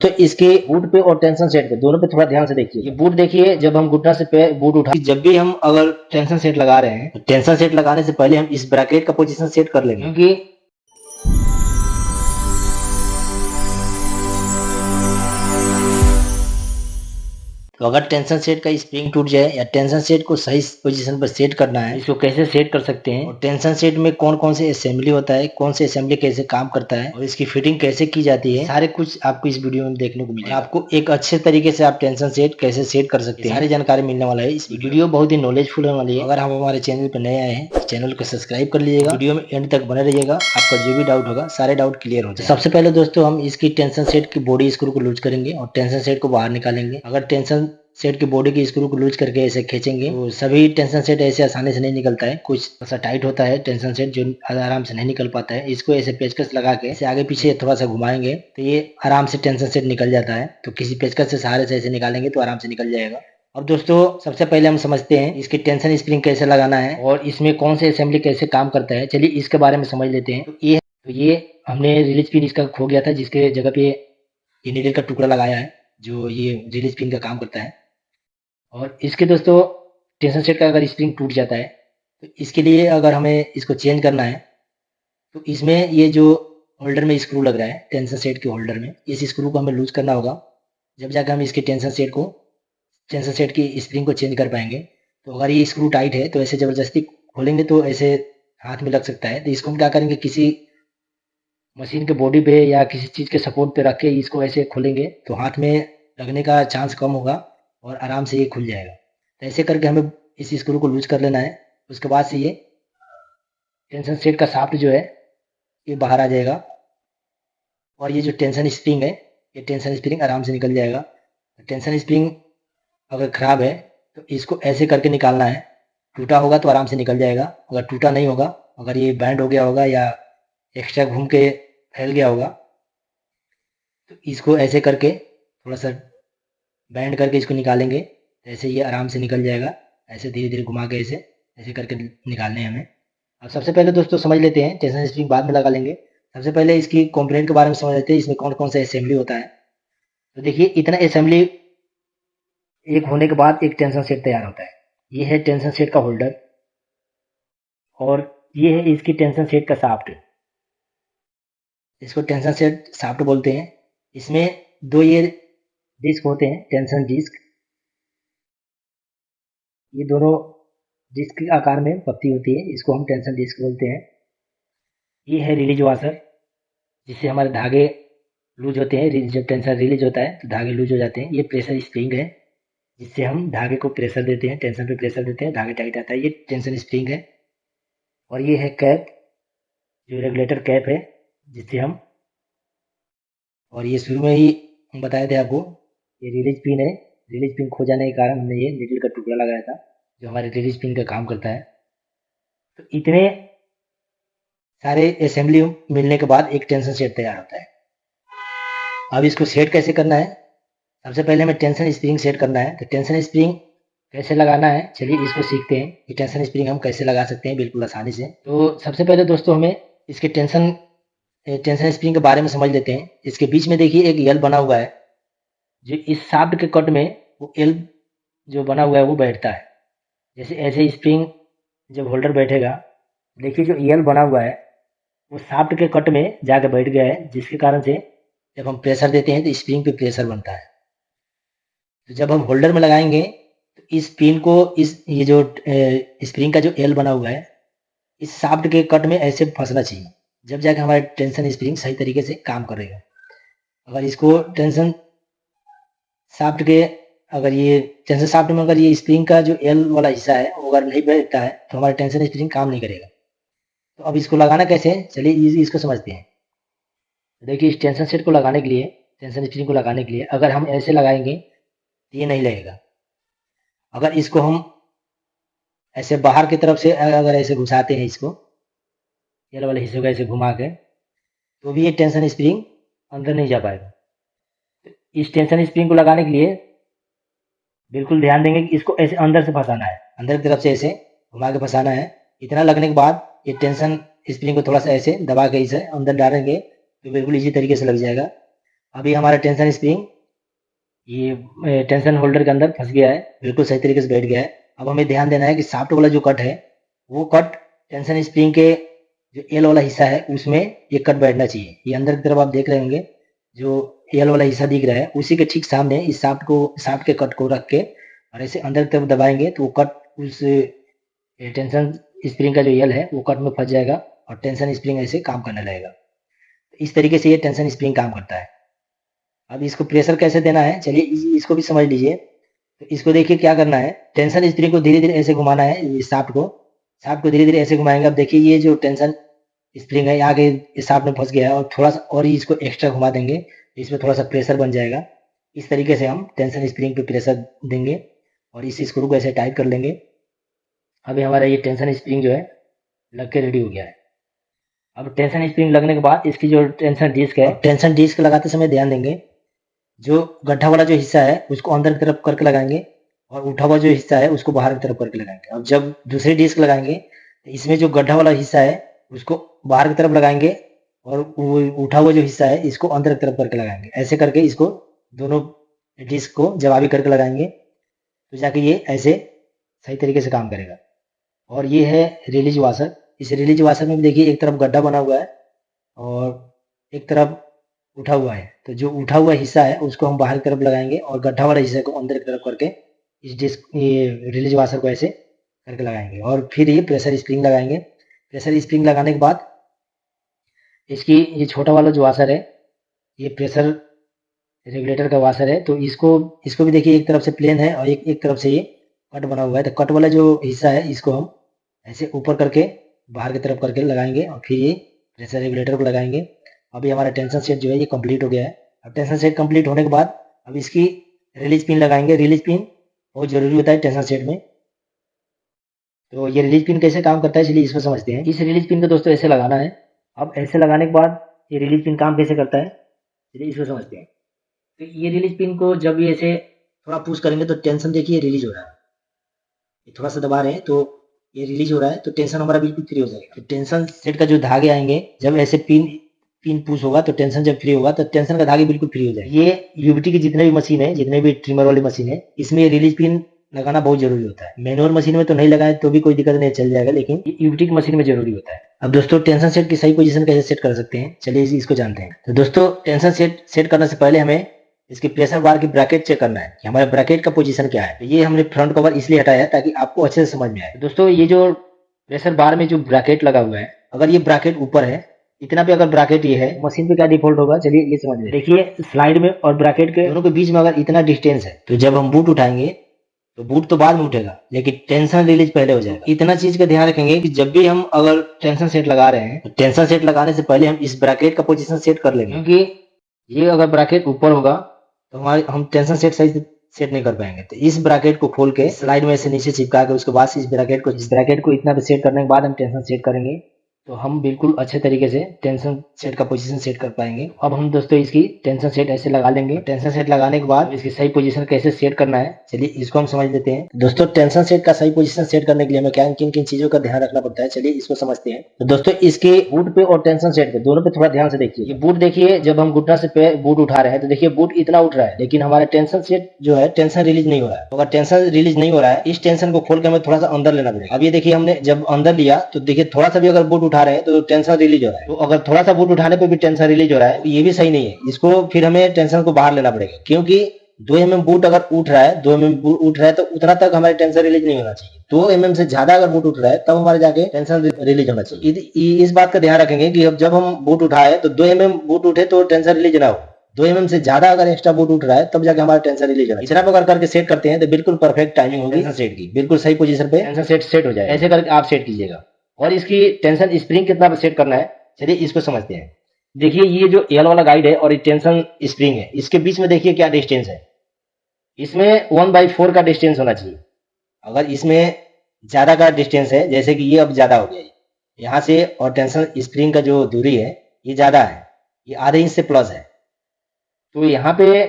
तो इसके बूट पे और टेंशन सेट पे दोनों पे थोड़ा ध्यान से देखिए। ये बूट देखिए, जब हम घुटना से पे बूट उठा, जब भी हम अगर टेंशन सेट लगा रहे हैं, तो टेंशन सेट लगाने से पहले हम इस ब्रैकेट का पोजीशन सेट कर लेंगे, क्योंकि तो अगर टेंशन सेट का स्प्रिंग टूट जाए या टेंशन सेट को सही पोजीशन पर सेट करना है, इसको कैसे सेट कर सकते हैं और टेंशन सेट में कौन कौन से असेंबली होता है, कौन से असेंबली कैसे काम करता है और इसकी फिटिंग कैसे की जाती है, सारे कुछ आपको इस वीडियो में देखने को मिलेगा। आपको एक अच्छे तरीके से आप टेंशन सेट कैसे सेट कर सकते हैं, सारी जानकारी मिलने वाला है। इस वीडियो बहुत ही नॉलेजफुल होने वाली है। अगर हम हमारे चैनल पर नए आए हैं, चैनल को सब्सक्राइब कर लीजिएगा, वीडियो में एंड तक बने रहिएगा। आपका जो भी डाउट होगा सारे डाउट क्लियर हो जाए। सबसे पहले दोस्तों हम इसकी टेंशन सेट की बॉडी स्क्रू को लूज करेंगे और टेंशन सेट को बाहर निकालेंगे। अगर टेंशन सेट की बॉडी की स्क्रू को लूज करके ऐसे खींचेंगे तो सभी टेंशन सेट ऐसे आसानी से नहीं निकलता है, कुछ ऐसा टाइट होता है टेंशन सेट जो आराम से नहीं निकल पाता है। इसको ऐसे पेचकस लगा के ऐसे आगे पीछे थोड़ा सा घुमाएंगे तो ये आराम से टेंशन सेट निकल जाता है। तो किसी पेचकस से सहारे से ऐसे निकालेंगे तो आराम से निकल जाएगा। अब दोस्तों सबसे पहले हम समझते हैं इसकी टेंशन स्प्रिंग कैसे लगाना है और इसमें कौन से असेंबली कैसे काम करता है। चलिए इसके बारे में समझ लेते हैं। तो ये हमने रिलीज पिन इसका खो गया था, जिसके जगह पे ये नीडल का टुकड़ा लगाया है जो ये रिलीज पिन का काम करता है। और इसके दोस्तों टेंशन सेट का अगर स्प्रिंग टूट जाता है तो इसके लिए अगर हमें इसको चेंज करना है तो इसमें ये जो होल्डर में स्क्रू लग रहा है टेंशन सेट के होल्डर में, इस स्क्रू को हमें लूज करना होगा। जब जाकर हम इसके टेंशन सेट की स्प्रिंग को चेंज कर पाएंगे। तो अगर ये स्क्रू टाइट है तो ऐसे ज़बरदस्ती खोलेंगे तो ऐसे हाथ में लग सकता है। तो इसको हम क्या करेंगे, किसी मशीन के बॉडी पे या किसी चीज़ के सपोर्ट पे रख के इसको ऐसे खोलेंगे तो हाथ में लगने का चांस कम होगा और आराम से ये खुल जाएगा। तो ऐसे करके हमें इस स्क्रू को लूज कर लेना है। उसके बाद से ये टेंशन सेट का शाफ्ट जो है ये बाहर आ जाएगा और ये जो टेंशन स्प्रिंग है ये टेंशन स्प्रिंग आराम से निकल जाएगा। टेंशन स्प्रिंग अगर ख़राब है तो इसको ऐसे करके निकालना है। टूटा होगा तो आराम से निकल जाएगा, अगर टूटा नहीं होगा, अगर ये बैंड हो गया होगा या एक्स्ट्रा घूम के फैल गया होगा तो इसको ऐसे करके थोड़ा सा बैंड करके इसको निकालेंगे तो ऐसे ये आराम से निकल जाएगा। ऐसे धीरे धीरे घुमा के ऐसे ऐसे करके निकालने हैं हमें। अब सबसे पहले दोस्तों समझ लेते हैं, टेंशन स्प्रिंग बाद में लगा लेंगे। सबसे पहले इसकी कंपोनेंट के बारे में समझ लेते हैं, इसमें कौन कौन सा असेंबली होता है। तो देखिए इतना असेंबली एक होने के बाद एक टेंशन सेट तैयार होता है। ये है टेंशन सेट का होल्डर और ये है इसकी टेंशन सेट का शाफ्ट। इसको टेंशन सेट शाफ्ट बोलते हैं। इसमें दो ये डिस्क होते हैं, टेंशन डिस्क। ये दोनों डिस्क के आकार में पत्ती होती है, इसको हम टेंशन डिस्क बोलते हैं। ये है रिलीज वाशर, जिससे हमारे धागे लूज होते हैं। जब टेंशन रिलीज होता है तो धागे लूज हो जाते हैं। ये प्रेशर स्प्रिंग है, जिससे हम धागे को प्रेशर देते हैं, टेंशन पे प्रेशर देते हैं, धागे टाइट आता है। ये टेंशन स्प्रिंग है। और ये है कैप, जो रेगुलेटर कैप है, जिससे हम, और ये शुरू में ही हम बताए थे आपको, ये रिलीज पिन है। रिलीज पिन खो जाने के कारण हमने ये निडल का टुकड़ा लगाया था जो हमारे रिलीज पिन का काम करता है। तो इतने सारे असेंबली मिलने के बाद एक टेंशन सेट तैयार होता है। अब इसको सेट कैसे करना है, सबसे पहले हमें टेंशन स्प्रिंग सेट करना है। तो टेंशन स्प्रिंग कैसे लगाना है, चलिए इसको सीखते हैं कि टेंशन स्प्रिंग हम कैसे लगा सकते हैं बिल्कुल आसानी से। तो सबसे पहले दोस्तों हमें इसके टेंशन स्प्रिंग के बारे में समझ लेते हैं। इसके बीच में देखिए एक एल बना हुआ है, जो इस शाफ्ट के कट में वो एल जो बना हुआ है वो बैठता है। जैसे ऐसे स्प्रिंग जब होल्डर बैठेगा, देखिए जो एल बना हुआ है वो शाफ्ट के कट में जाकर बैठ गया है, जिसके कारण से जब हम प्रेशर देते हैं तो स्प्रिंग पे प्रेशर बनता है। तो जब हम होल्डर में लगाएंगे तो इस पिन को, ये जो स्प्रिंग का जो एल बना हुआ है इस शाफ्ट के कट में ऐसे फंसना चाहिए, जब जाकर हमारा टेंशन स्प्रिंग सही तरीके से काम करेगा। अगर इसको टेंशन शाफ्ट के, अगर ये टेंशन शाफ्ट में अगर ये स्प्रिंग का जो एल वाला हिस्सा है वो अगर नहीं बैठता है तो हमारा टेंशन स्प्रिंग काम नहीं करेगा। तो अब इसको लगाना कैसे, चलिए इसको समझते हैं। देखिए इस टेंशन सेट को लगाने के लिए, टेंशन स्प्रिंग को लगाने के लिए अगर हम ऐसे लगाएंगे तो ये नहीं लगेगा। अगर इसको हम ऐसे बाहर की तरफ से अगर ऐसे घुसाते हैं, इसको एल वाले हिस्से को ऐसे घुमा के, तो भी ये टेंशन स्प्रिंग अंदर नहीं जा पाएगा। तो इस टेंशन स्प्रिंग को लगाने के लिए बिल्कुल ध्यान देंगे कि इसको ऐसे अंदर से फंसाना है, अंदर की तरफ से ऐसे घुमा के फंसाना है। इतना लगने के बाद ये टेंशन स्प्रिंग को थोड़ा सा ऐसे दबा के इसे अंदर डालेंगे तो बिल्कुल इसी तरीके से लग जाएगा। अभी हमारा टेंशन स्प्रिंग ये टेंशन होल्डर के अंदर फंस गया है, बिल्कुल सही तरीके से बैठ गया है। अब हमें ध्यान देना है कि शाफ्ट वाला जो कट है वो कट टेंशन स्प्रिंग के जो एल वाला हिस्सा है उसमें ये कट बैठना चाहिए। ये अंदर की तरफ आप देख रहे होंगे जो एल वाला हिस्सा दिख रहा है उसी के ठीक सामने इस शाफ्ट के कट को रख के और ऐसे अंदर की तरफ दबाएंगे तो वो कट उस टेंशन स्प्रिंग का जो एल है वो कट में फंस जाएगा और टेंशन स्प्रिंग ऐसे काम करने लगेगा। इस तरीके से ये टेंशन स्प्रिंग काम करता है। अब इसको प्रेशर कैसे देना है चलिए इसको भी समझ लीजिए। तो इसको देखिए क्या करना है, टेंशन स्प्रिंग को धीरे धीरे ऐसे घुमाना है, इस शाफ्ट को धीरे धीरे ऐसे घुमाएंगे। अब देखिए ये जो टेंशन स्प्रिंग है आगे इस शाफ्ट में फंस गया है और थोड़ा सा और ही इसको एक्स्ट्रा घुमा देंगे तो इसमें थोड़ा सा प्रेशर बन जाएगा। इस तरीके से हम टेंशन स्प्रिंग पे प्रेशर देंगे और इस स्क्रू को ऐसे टाइट कर लेंगे। अभी हमारा ये टेंशन स्प्रिंग जो है लग के रेडी हो गया है। अब टेंशन स्प्रिंग लगने के बाद इसकी जो टेंशन डिस्क है, टेंशन डिस्क लगाते समय ध्यान देंगे जो गड्ढा वाला जो हिस्सा है उसको अंदर की तरफ करके लगाएंगे और उठा हुआ जो हिस्सा है उसको बाहर की तरफ करके लगाएंगे। और जब दूसरी डिस्क लगाएंगे तो इसमें जो गड्ढा वाला हिस्सा है उसको बाहर की तरफ लगाएंगे और वो उठा हुआ जो हिस्सा है इसको अंदर की तरफ करके लगाएंगे। ऐसे करके इसको दोनों डिस्क को जवाबी करके लगाएंगे तो जाके ये ऐसे सही तरीके से काम करेगा। और ये है रिलीज वाशर। इस रिलीज वाशर में भी देखिए एक तरफ गड्ढा बना हुआ है और एक तरफ उठा हुआ है। तो जो उठा हुआ हिस्सा है उसको हम बाहर की तरफ लगाएंगे और गड्ढा वाला हिस्से को अंदर की तरफ करके इस डिस्क ये रिलीज वाशर को ऐसे करके लगाएंगे और फिर ये प्रेशर स्प्रिंग लगाएंगे। प्रेशर स्प्रिंग लगाने के बाद इसकी ये छोटा वाला जो वाशर है ये प्रेशर रेगुलेटर का वाशर है। तो इसको भी देखिए एक तरफ से प्लेन है और एक तरफ से ये कट बना हुआ है। तो कट वाला जो हिस्सा है इसको हम ऐसे ऊपर करके बाहर की तरफ करके लगाएंगे और फिर ये प्रेशर रेगुलेटर को लगाएंगे। अभी हमारा टेंशन सेट जो है ये कंप्लीट हो गया है। अब टेंशन सेट कंप्लीट होने के बाद अब इसकी रिलीज पिन लगाएंगे। रिलीज पिन बहुत जरूरी होता है टेंशन सेट में। तो ये रिलीज पिन कैसे काम करता है चलिए इसको समझते हैं। इस रिलीज पिन को दोस्तों ऐसे लगाना है। अब ऐसे लगाने के बाद ये रिलीज पिन काम कैसे करता है चलिए इसको समझते हैं। तो ये रिलीज पिन को जब ये ऐसे थोड़ा पुश करेंगे तो टेंशन देखिए रिलीज हो रहा है। ये थोड़ा सा दबा रहे हैं तो ये रिलीज हो रहा है तो टेंशन हमारा बिल्कुल फ्री हो जाएगा। तो टेंशन सेट का जो धागे आएंगे जब ऐसे पिन पिन पुश होगा तो टेंशन जब फ्री होगा तो टेंशन का धागे बिल्कुल फ्री हो जाएगा। ये यूबीटी की जितने भी मशीन है, जितने भी ट्रिमर वाली मशीन है, इसमें रिलीज पिन लगाना बहुत जरूरी होता है। मैनुअल मशीन में तो नहीं लगाए तो भी कोई दिक्कत नहीं, चल जाएगा, लेकिन यूबीटी की मशीन में जरूरी होता है। अब दोस्तों टेंशन सेट की सही पोजीशन कैसे सेट कर सकते हैं चलिए इसको जानते हैं। तो दोस्तों टेंशन सेट करने से पहले हमें इसकी प्रेशर बार की ब्रैकेट चेक करना है कि हमारे ब्रैकेट का पोजीशन क्या है। तो ये हमने फ्रंट कवर इसलिए हटाया ताकि आपको अच्छे से समझ में आए। तो दोस्तों ये जो प्रेशर बार में जो ब्रैकेट लगा हुआ है, अगर ये ब्रैकेट ऊपर है, इतना भी अगर ब्रैकेट ये है, मशीन पे क्या डिफॉल्ट होगा चलिए ये समझ लें। देखिए स्लाइड में और ब्रैकेट के दोनों के बीच में अगर इतना डिस्टेंस है तो जब हम बूट उठाएंगे तो बूट तो बाद में उठेगा लेकिन टेंशन रिलीज पहले हो जाएगा। इतना चीज का ध्यान रखेंगे कि जब भी हम अगर टेंशन सेट लगा रहे हैं तो टेंशन सेट लगाने से पहले हम इस ब्रैकेट का पोजीशन सेट कर लेंगे, क्योंकि ये अगर ब्रैकेट ऊपर होगा तो हम टेंशन सेट सही से सेट नहीं कर पाएंगे। तो इस ब्रैकेट को खोल के स्लाइड में से नीचे चिपका के उसके बाद इस ब्रैकेट को इतना पे सेट करने के बाद हम टेंशन सेट करेंगे तो हम बिल्कुल अच्छे तरीके से टेंशन सेट का पोजीशन सेट कर पाएंगे। अब हम दोस्तों इसकी टेंशन सेट ऐसे लगा लेंगे। टेंशन सेट लगाने के बाद इसकी सही पोजीशन कैसे सेट करना है चलिए इसको हम समझ लेते हैं। दोस्तों टेंशन सेट का सही पोजीशन सेट करने के लिए हमें क्या किन किन चीजों का ध्यान रखना पड़ता है चलिए इसको समझते हैं। तो दोस्तों इसके बूट पे और टेंशन सेट पे दोनों पे थोड़ा ध्यान से देखिए। ये बूट देखिए जब हम घुटना से बूट उठा रहे हैं तो देखिए बूट इतना उठ रहा है लेकिन हमारा टेंशन सेट जो है टेंशन रिलीज नहीं हो रहा है। तो अगर टेंशन रिलीज नहीं हो रहा है इस टेंशन को खोल के हमें थोड़ा सा अंदर लेना पड़ेगा। अब ये देखिए हमने जब अंदर लिया तो देखिए थोड़ा सा भी अगर बूट उठा रहे हैं तो टेंशन रिलीज हो रहा है। तो अगर थोड़ा सा बूट उठाने पे भी टेंशन रिलीज हो रहा है ये भी सही नहीं है। इसको फिर हमें टेंशन को बाहर लेना पड़ेगा, क्योंकि 2 mm बूट अगर उठ रहा है 2 mm बूट उठ रहा है तो उतना तक हमारी टेंशन रिलीज नहीं होना चाहिए। 2 mm से ज्यादा अगर बूट उठ रहा है तब हमारे जाके टेंशन रिलीज होना चाहिए। इस बात का ध्यान रखेंगे कि जब हम बूट उठाए तो 2 mm बूट उठे तो टेंशन रिलीज ना हो। 2 mm से ज्यादा अगर एक्स्ट्रा बूट उठ रहा है तब जाके हमारा टेंशन रिलीज होना। इतना अगर करके सेट करते हैं तो बिल्कुल परफेक्ट टाइमिंग होगी टेंशन सेट की, बिल्कुल सही पोजीशन पे टेंशन सेट हो जाए। ऐसे करके आप सेट कीजिएगा। और इसकी टेंशन स्प्रिंग कितना सेट करना है चलिए इसको समझते हैं। देखिए ये जो एल वाला गाइड है और ये टेंशन स्प्रिंग है इसके बीच में देखिए क्या डिस्टेंस है। इसमें 1/4 का डिस्टेंस होना चाहिए। अगर इसमें ज्यादा का डिस्टेंस है जैसे कि ये अब ज्यादा हो गया यहाँ से और टेंशन स्प्रिंग का जो दूरी है ये ज्यादा है, ये आधे इंच से प्लस है, तो यहाँ पे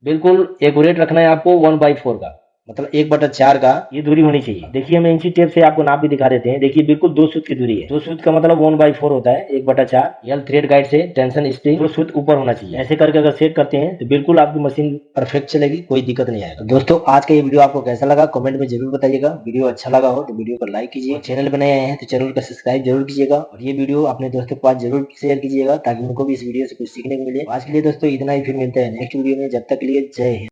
बिल्कुल एक्यूरेट रखना है आपको 1/4 का। मतलब 1/4 का ये दूरी होनी चाहिए। देखिए हम इंची टेप से आपको नाप भी दिखा देते हैं। देखिए बिल्कुल 2 सूत की दूरी है। 2 सूत का मतलब 1/4 होता है, 1/4। यल थ्रेड गाइड से टेंशन स्प्रिंग 2 सूत ऊपर होना चाहिए। ऐसे करके अगर सेट करते हैं तो बिल्कुल आपकी मशीन परफेक्ट चलेगी, कोई दिक्कत नहीं आएगा। दोस्तों आज का ये वीडियो आपको कैसा लगा कमेंट में जरूर बताइएगा। वीडियो अच्छा लगा हो तो वीडियो को लाइक कीजिए, चैनल बनाए हैं तो चैनल को सब्सक्राइब जरूर कीजिएगा और ये वीडियो अपने दोस्तों के पास जरूर शेयर कीजिएगा ताकि उनको भी इस वीडियो से कुछ सीखने को मिले। आज के लिए दोस्तों इतना ही, फिर मिलते हैं नेक्स्ट वीडियो में। जब तक के लिए जय हिंद।